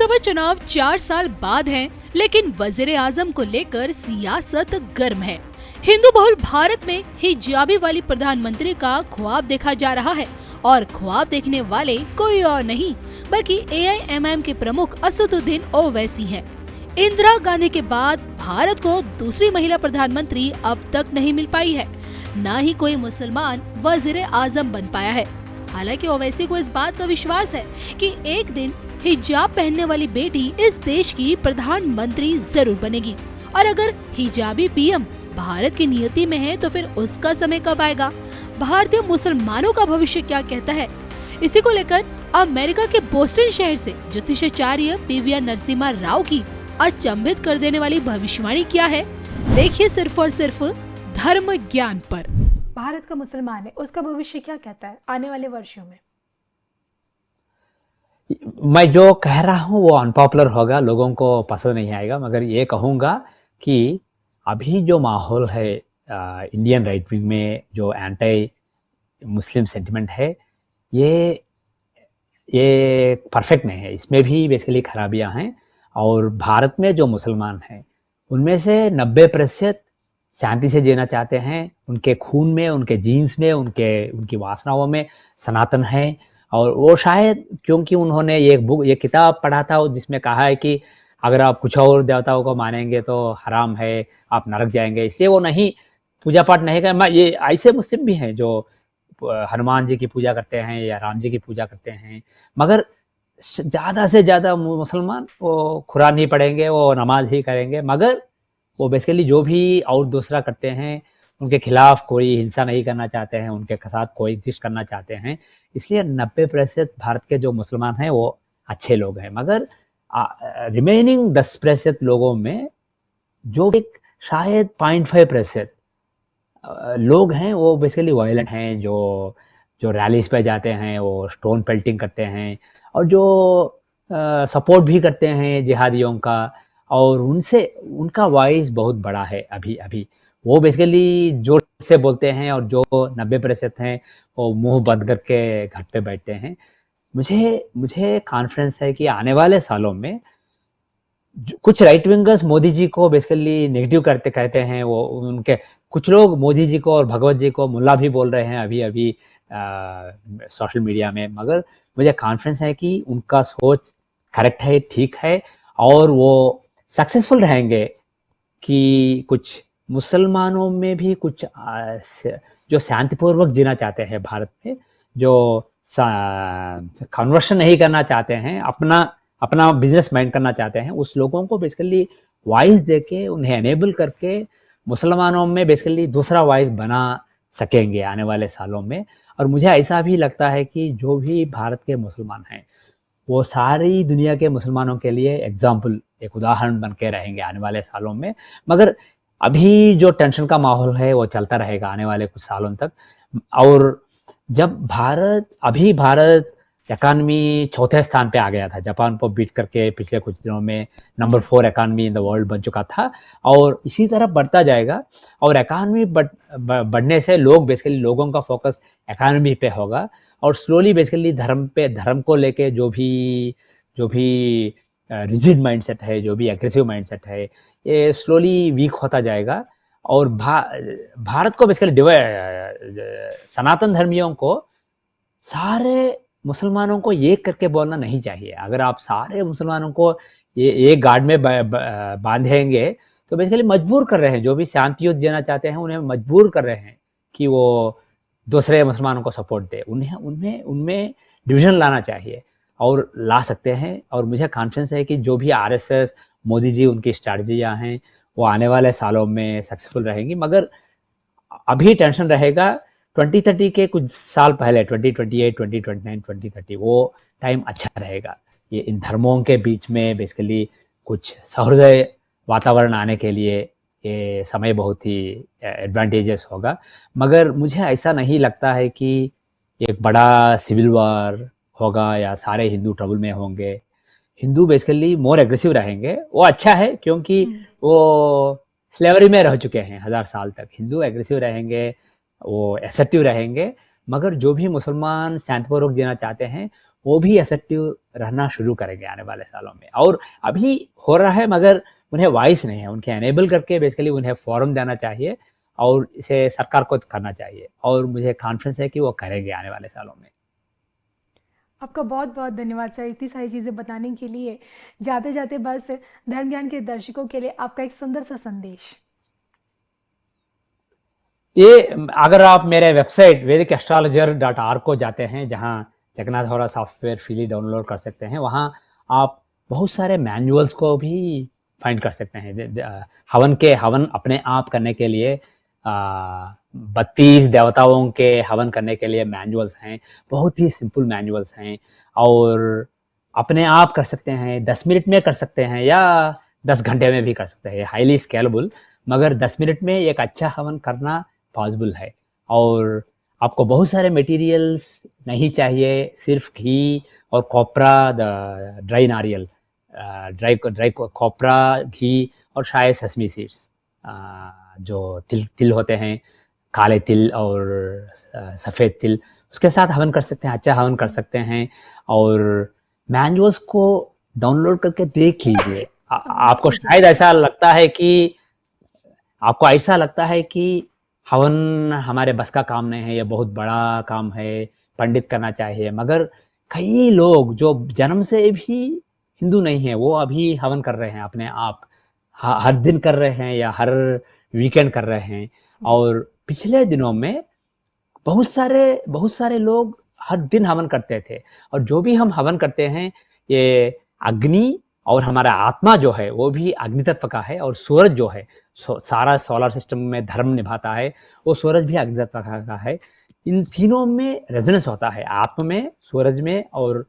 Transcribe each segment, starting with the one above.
लोकसभा चुनाव 4 साल बाद हैं, लेकिन वजीर आजम को लेकर सियासत गर्म है। हिंदू बहुल भारत में हिजाबी वाली प्रधानमंत्री का ख्वाब देखा जा रहा है और ख्वाब देखने वाले कोई और नहीं बल्कि AIMIM के प्रमुख असदुद्दीन ओवैसी हैं। इंदिरा गांधी के बाद भारत को दूसरी महिला प्रधानमंत्री अब तक नहीं मिल पाई है, न ही कोई मुसलमान वजीर आजम बन पाया है। हालांकि ओवैसी को इस बात का विश्वास है कि एक दिन हिजाब पहनने वाली बेटी इस देश की प्रधानमंत्री जरूर बनेगी, और अगर हिजाबी PM भारत की नियति में है तो फिर उसका समय कब आएगा? भारतीय मुसलमानों का भविष्य क्या कहता है? इसी को लेकर अमेरिका के बोस्टन शहर से ज्योतिषाचार्य PVR नरसिम्हा राव की अचंभित कर देने वाली भविष्यवाणी क्या है, देखिए सिर्फ और सिर्फ धर्म ज्ञान पर। भारत का मुसलमान है, उसका भविष्य क्या कहता है आने वाले वर्षों में? मैं जो कह रहा हूँ वो अनपॉपुलर होगा, लोगों को पसंद नहीं आएगा, मगर ये कहूँगा कि अभी जो माहौल है इंडियन राइट विंग में, जो एंटी मुस्लिम सेंटिमेंट है, ये परफेक्ट नहीं है। इसमें भी बेसिकली खराबियां हैं। और भारत में जो मुसलमान हैं उनमें से 90% शांति से जीना चाहते हैं। उनके खून में, उनके जीन्स में, उनकी वासनाओं में सनातन है। और वो शायद क्योंकि उन्होंने ये किताब पढ़ा था जिसमें कहा है कि अगर आप कुछ और देवताओं को मानेंगे तो हराम है, आप नरक जाएंगे, इसलिए वो नहीं पूजा पाठ नहीं कर। ये ऐसे मुस्लिम भी हैं जो हनुमान जी की पूजा करते हैं या राम जी की पूजा करते हैं, मगर ज़्यादा से ज़्यादा मुसलमान वो कुरान नहीं पढ़ेंगे, वो नमाज ही करेंगे, मगर वो बेसिकली जो भी और दूसरा करते हैं उनके खिलाफ कोई हिंसा नहीं करना चाहते हैं, उनके साथ कोई एग्जिस्ट करना चाहते हैं। इसलिए 90% भारत के जो मुसलमान हैं वो अच्छे लोग हैं, मगर रिमेनिंग 10% लोगों में जो एक शायद 0.5% लोग हैं वो बेसिकली वायलेंट हैं, जो रैलीज पे जाते हैं, वो स्टोन पेल्टिंग करते हैं और जो सपोर्ट भी करते हैं जिहादियों का, और उनका वॉइस बहुत बड़ा है। अभी वो बेसिकली जोर से बोलते हैं और जो 90% हैं वो मुंह बंद करके घर पे बैठते हैं। मुझे कॉन्फिडेंस है कि आने वाले सालों में कुछ राइट विंगर्स मोदी जी को बेसिकली नेगेटिव कहते हैं। वो उनके कुछ लोग मोदी जी को और भगवत जी को मुल्ला भी बोल रहे हैं अभी सोशल मीडिया में, मगर मुझे कॉन्फिडेंस है कि उनका सोच करेक्ट है, ठीक है, और वो सक्सेसफुल रहेंगे कि कुछ मुसलमानों में भी कुछ जो शांतिपूर्वक जीना चाहते हैं भारत में, जो कन्वर्शन नहीं करना चाहते हैं, अपना बिजनेस माइंड करना चाहते हैं, उस लोगों को बेसिकली वॉइस देके उन्हें एनेबल करके मुसलमानों में बेसिकली दूसरा वॉइस बना सकेंगे आने वाले सालों में। और मुझे ऐसा भी लगता है कि जो भी भारत के मुसलमान हैं वो सारी दुनिया के मुसलमानों के लिए एग्जाम्पल, एक उदाहरण बन के रहेंगे आने वाले सालों में। मगर अभी जो टेंशन का माहौल है वो चलता रहेगा आने वाले कुछ सालों तक। और जब भारत इकॉनमी 4थे स्थान पे आ गया था, जापान को बीट करके पिछले कुछ दिनों में number 4 economy in the world बन चुका था, और इसी तरह बढ़ता जाएगा। और इकॉनमी बढ़ने से लोगों का फोकस इकॉनमी पे होगा, और स्लोली बेसिकली धर्म को लेके जो भी रिजिड माइंडसेट है, जो भी एग्रेसिव माइंडसेट है, ये स्लोली वीक होता जाएगा। और भारत को बेसिकली सनातन धर्मियों को सारे मुसलमानों को एक करके बोलना नहीं चाहिए। अगर आप सारे मुसलमानों को ये एक गार्ड में बांधेंगे तो बेसिकली मजबूर कर रहे हैं, जो भी शांतियुत जीना चाहते हैं उन्हें मजबूर कर रहे हैं कि वो दूसरे मुसलमानों को सपोर्ट दे। उनमें डिवीजन लाना चाहिए और ला सकते हैं। और मुझे कॉन्फिडेंस है कि जो भी RSS, मोदी जी, उनकी स्ट्रैटेजियाँ हैं वो आने वाले सालों में सक्सेसफुल रहेंगी। मगर अभी टेंशन रहेगा 2030 के कुछ साल पहले, 2028, 2029, 2030, वो टाइम अच्छा रहेगा। ये इन धर्मों के बीच में बेसिकली कुछ सहृदय वातावरण आने के लिए ये समय बहुत ही एडवांटेजेस होगा। मगर मुझे ऐसा नहीं लगता है कि एक बड़ा सिविल वॉर होगा या सारे हिंदू ट्रबल में होंगे। हिंदू बेसिकली मोर एग्रेसिव रहेंगे। वो अच्छा है क्योंकि वो स्लेवरी में रह चुके हैं 1000 साल तक। हिंदू एग्रेसिव रहेंगे, वो एसर्टिव रहेंगे। मगर जो भी मुसलमान शांतिपूर्वक जीना चाहते हैं वो भी असर्टिव रहना शुरू करेंगे आने वाले सालों में। और अभी हो रहा है मगर उन्हें वॉइस नहीं है, उनके एनेबल करके बेसिकली उन्हें फोरम देना चाहिए और इसे सरकार को करना चाहिए, और मुझे कॉन्फिडेंस है कि वो करेंगे आने वाले सालों में। आपका बहुत बहुत धन्यवाद सर, इतनी सारी चीज़ें बताने के लिए। जाते जाते बस धर्म ज्ञान के दर्शकों के लिए आपका एक सुंदर सा संदेश। ये अगर आप मेरे वेबसाइट vedicastrologer.org को जाते हैं, जहां जगन्नाथ होरा सॉफ्टवेयर फ्रीली डाउनलोड कर सकते हैं, वहां आप बहुत सारे मैनुअल्स को भी फाइंड कर सकते हैं। हवन अपने आप करने के लिए 32 देवताओं के हवन करने के लिए मैनुअल्स हैं, बहुत ही सिंपल मैनुअल्स हैं, और अपने आप कर सकते हैं, 10 मिनट में कर सकते हैं या 10 घंटे में भी कर सकते हैं, हाईली स्केलेबल। मगर 10 मिनट में एक अच्छा हवन करना पॉसिबल है, और आपको बहुत सारे मटेरियल्स नहीं चाहिए, सिर्फ घी और कोपरा, ड्राई नारियल, ड्राई कोपरा, घी और शायद सेसमी सीड्स, जो तिल होते हैं, काले तिल और सफ़ेद तिल, उसके साथ हवन कर सकते हैं, अच्छा हवन कर सकते हैं। और मैनुअल्स को डाउनलोड करके देख लीजिए। आपको शायद ऐसा लगता है कि हवन हमारे बस का काम नहीं है, ये बहुत बड़ा काम है, पंडित करना चाहिए। मगर कई लोग जो जन्म से भी हिंदू नहीं है, वो अभी हवन कर रहे हैं अपने आप, हर दिन कर रहे हैं या हर वीकेंड कर रहे हैं। और पिछले दिनों में बहुत सारे लोग हर दिन हवन करते थे, और जो भी हम हवन करते हैं, ये अग्नि और हमारा आत्मा जो है वो भी अग्नि तत्व का है, और सूरज जो है सारा सोलर सिस्टम में धर्म निभाता है, वो सूरज भी अग्नि तत्व का है। इन तीनों में रेजोनेंस होता है, आत्मा में, सूरज में, और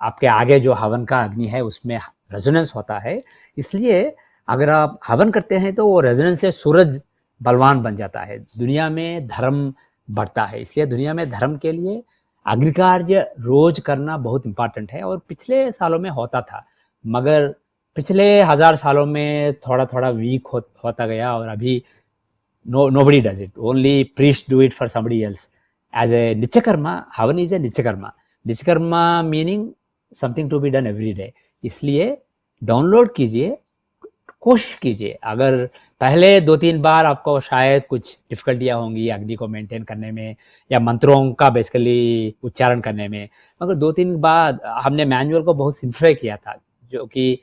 आपके आगे जो हवन का अग्नि है उसमें रेजोनेंस होता है। इसलिए अगर आप हवन करते हैं तो वो रेजोनेंस से सूरज बलवान बन जाता है, दुनिया में धर्म बढ़ता है। इसलिए दुनिया में धर्म के लिए अग्निकार्य रोज करना बहुत इंपॉर्टेंट है, और पिछले सालों में होता था, मगर पिछले 1000 सालों में थोड़ा थोड़ा वीक होता गया, और अभी nobody does it, only priests do it for somebody else as a nichyakarma. Havan is a nichyakarma meaning something to be done every day. इसलिए डाउनलोड कीजिए, कोशिश कीजिए। अगर पहले 2-3 बार आपको शायद कुछ डिफिकल्टियाँ होंगी अग्नि को मेंटेन करने में या मंत्रों का बेसिकली उच्चारण करने में, मगर 2-3 बार हमने मैनुअल को बहुत सिंप्लीफाई किया था, जो कि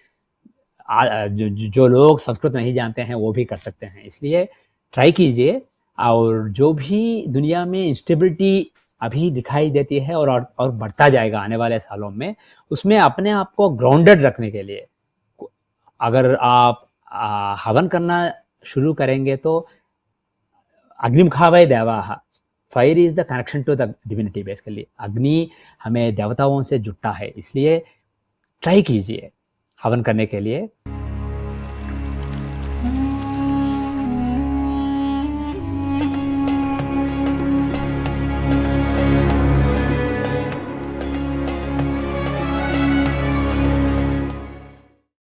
जो लोग संस्कृत नहीं जानते हैं वो भी कर सकते हैं। इसलिए ट्राई कीजिए, और जो भी दुनिया में इंस्टेबिलिटी अभी दिखाई देती है और बढ़ता जाएगा आने वाले सालों में, उसमें अपने आप को ग्राउंडेड रखने के लिए अगर आप हवन करना शुरू करेंगे तो अग्निमुखावय देवाः, fire is the connection to the divinity. Basically Agni हमें देवताओं से जुड़ता है, इसलिए ट्राई कीजिए हवन करने के लिए।